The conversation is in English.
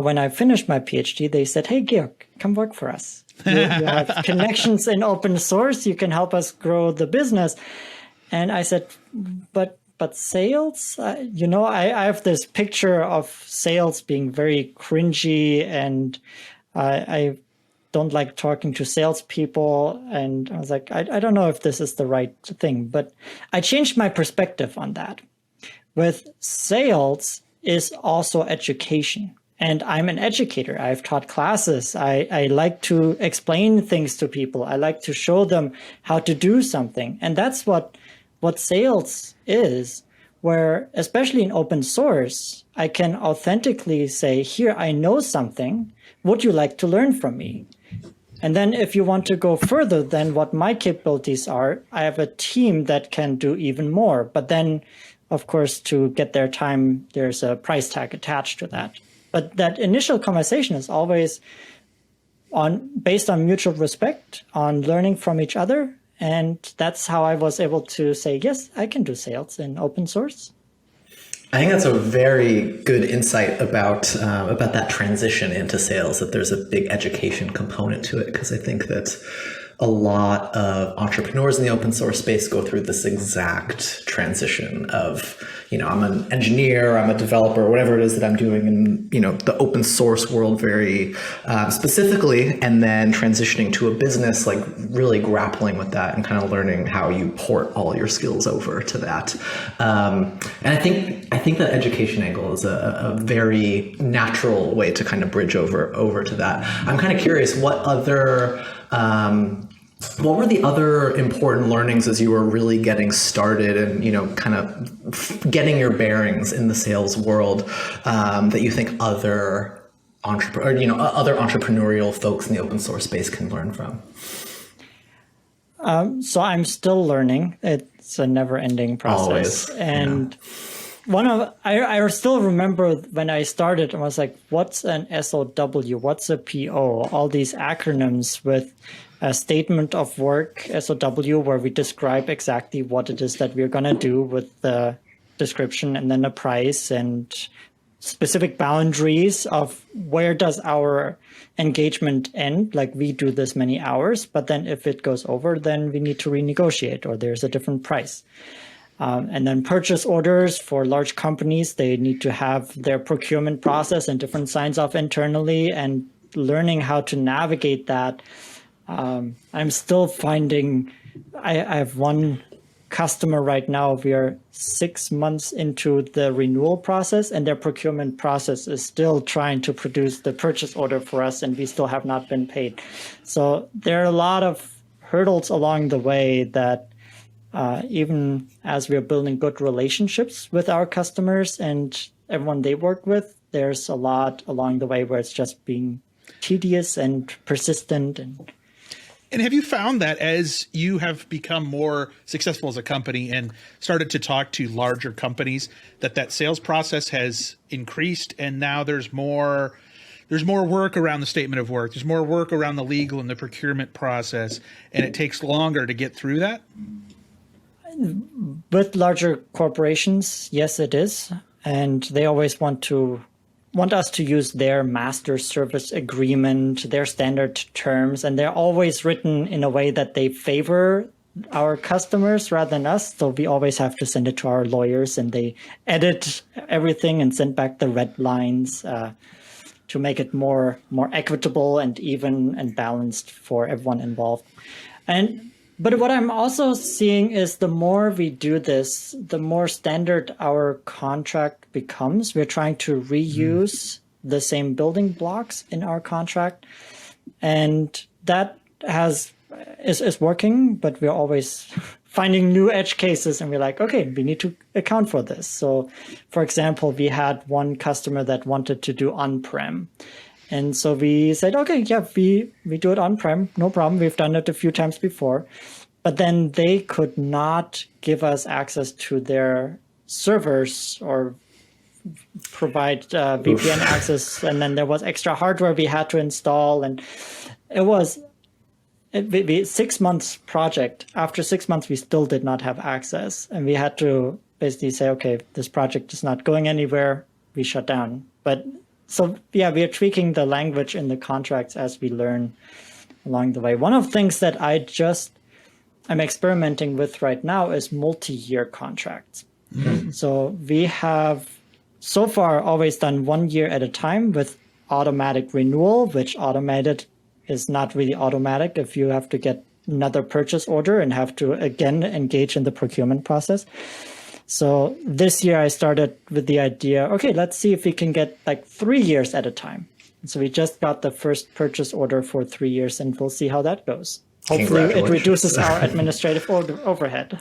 When I finished my PhD, they said, "Hey, Georg, come work for us. You have connections in open source. You can help us grow the business." And I said, but sales, I have this picture of sales being very cringy, and I don't like talking to salespeople. And I was like, I don't know if this is the right thing, but I changed my perspective on that. With sales is also education. And I'm an educator. I've taught classes. I like to explain things to people. I like to show them how to do something. And that's what sales is, where, especially in open source, I can authentically say, here, I know something. Would you like to learn from me? And then if you want to go further than what my capabilities are, I have a team that can do even more. But then, of course, to get their time, there's a price tag attached to that. But that initial conversation is always based on mutual respect, on learning from each other. And that's how I was able to say, yes, I can do sales in open source. I think that's a very good insight about that transition into sales, that there's a big education component to it, because I think that a lot of entrepreneurs in the open source space go through this exact transition of, I'm an engineer, I'm a developer, whatever it is that I'm doing in, the open source world very specifically, and then transitioning to a business, like really grappling with that and kind of learning how you port all your skills over to that. And I think that education angle is a very natural way to kind of bridge over to that. I'm kind of curious, what were the other important learnings as you were really getting started and, kind of getting your bearings in the sales world that you think other entrepreneurial folks in the open source space can learn from? So I'm still learning. It's a never-ending process. Always. And I still remember when I started, I was like, what's an SOW? What's a PO? All these acronyms with a statement of work, SOW, where we describe exactly what it is that we're going to do with the description, and then a price and specific boundaries of where does our engagement end. Like, we do this many hours, but then if it goes over, then we need to renegotiate, or there's a different price. And then purchase orders for large companies, they need to have their procurement process and different signs off internally, and learning how to navigate that. I'm still finding, I have one customer right now, we are 6 months into the renewal process, and their procurement process is still trying to produce the purchase order for us, and we still have not been paid. So there are a lot of hurdles along the way that even as we are building good relationships with our customers and everyone they work with, there's a lot along the way where it's just being tedious and persistent. And have you found that as you have become more successful as a company and started to talk to larger companies, that sales process has increased, and now there's more work around the statement of work, there's more work around the legal and the procurement process, and it takes longer to get through that? With larger corporations, yes, it is. And they always want us to use their master service agreement, their standard terms, and they're always written in a way that they favor our customers rather than us. So we always have to send it to our lawyers, and they edit everything and send back the red lines to make it more equitable and even and balanced for everyone involved. But what I'm also seeing is the more we do this, the more standard our contract becomes. We're trying to reuse the same building blocks in our contract. And that is working, but we're always finding new edge cases, and we're like, okay, we need to account for this. So, for example, we had one customer that wanted to do on-prem. And so we said, okay, yeah, we do it on-prem, no problem. We've done it a few times before. But then they could not give us access to their servers or provide VPN access. And then there was extra hardware we had to install. And it was a 6 months project. After 6 months, we still did not have access. And we had to basically say, okay, this project is not going anywhere. We shut down. But So yeah, we are tweaking the language in the contracts as we learn along the way. One of the things that I'm experimenting with right now is multi-year contracts. So we have so far always done 1 year at a time with automatic renewal, which automated is not really automatic if you have to get another purchase order and have to again engage in the procurement process. So this year I started with the idea, okay, let's see if we can get like 3 years at a time. So we just got the first purchase order for 3 years and we'll see how that goes. Hopefully it reduces our administrative overhead.